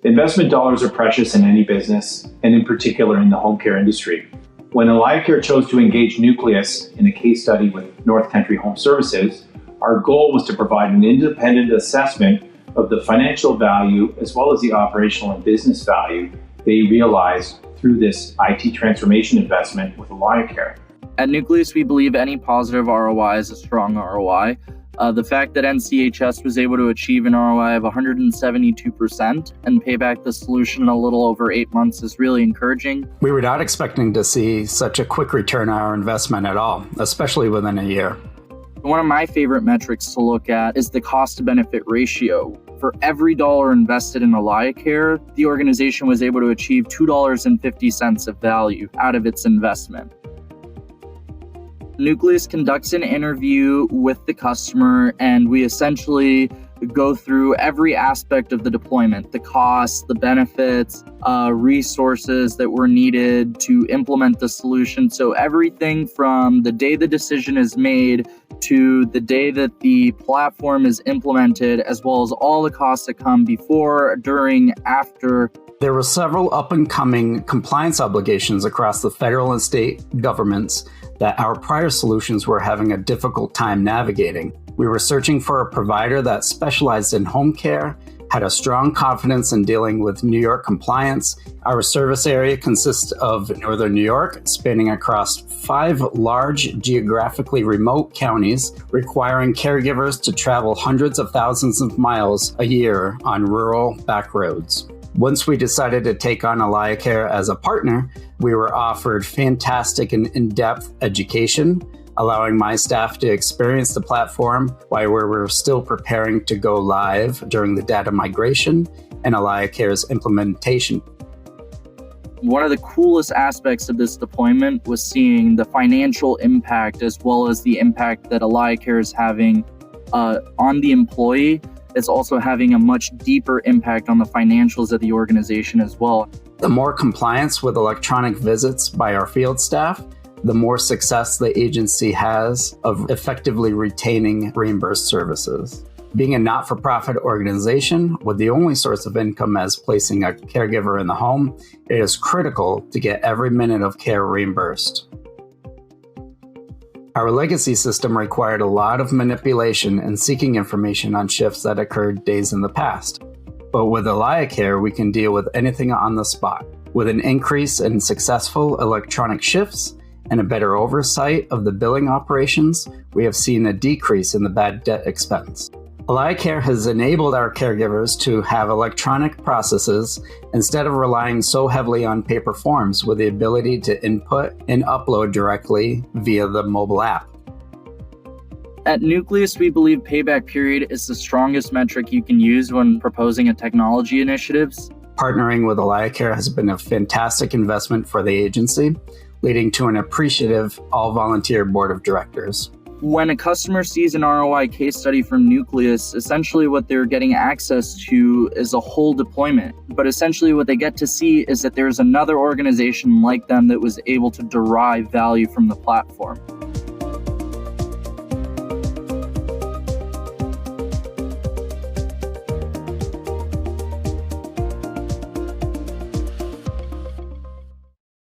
Investment dollars are precious in any business, and in particular in the home care industry. When AlayaCare chose to engage Nucleus in a case study with North Country Home Services, our goal was to provide an independent assessment of the financial value as well as the operational and business value they realized through this IT transformation investment with AlayaCare. At Nucleus, we believe any positive ROI is a strong ROI. The fact that NCHS was able to achieve an ROI of 172% and pay back the solution in a little over 8 months is really encouraging. We were not expecting to see such a quick return on our investment at all, especially within a year. One of my favorite metrics to look at is the cost-to-benefit ratio. For every dollar invested in AlayaCare, the organization was able to achieve $2.50 of value out of its investment. Nucleus conducts an interview with the customer, and we essentially go through every aspect of the deployment, the costs, the benefits, resources that were needed to implement the solution. So everything from the day the decision is made to the day that the platform is implemented, as well as all the costs that come before, during, after. There were several up-and-coming compliance obligations across the federal and state governments that our prior solutions were having a difficult time navigating. We were searching for a provider that specialized in home care, had a strong confidence in dealing with New York compliance. Our service area consists of Northern New York, spanning across 5 large, geographically remote counties, requiring caregivers to travel hundreds of thousands of miles a year on rural back roads. Once we decided to take on AlayaCare as a partner, we were offered fantastic and in-depth education, allowing my staff to experience the platform while we were still preparing to go live during the data migration and AlayaCare's implementation. One of the coolest aspects of this deployment was seeing the financial impact as well as the impact that AlayaCare is having on the employee. It's also having a much deeper impact on the financials of the organization as well. The more compliance with electronic visits by our field staff, the more success the agency has of effectively retaining reimbursed services. Being a not-for-profit organization with the only source of income as placing a caregiver in the home, it is critical to get every minute of care reimbursed. Our legacy system required a lot of manipulation and seeking information on shifts that occurred days in the past. But with AlayaCare, we can deal with anything on the spot. With an increase in successful electronic shifts and a better oversight of the billing operations, we have seen a decrease in the bad debt expense. AlayaCare has enabled our caregivers to have electronic processes instead of relying so heavily on paper forms, with the ability to input and upload directly via the mobile app. At Nucleus, we believe payback period is the strongest metric you can use when proposing a technology initiatives. Partnering with AlayaCare has been a fantastic investment for the agency, leading to an appreciative all-volunteer board of directors. When a customer sees an ROI case study from Nucleus, essentially what they're getting access to is a whole deployment. But essentially what they get to see is that there's another organization like them that was able to derive value from the platform.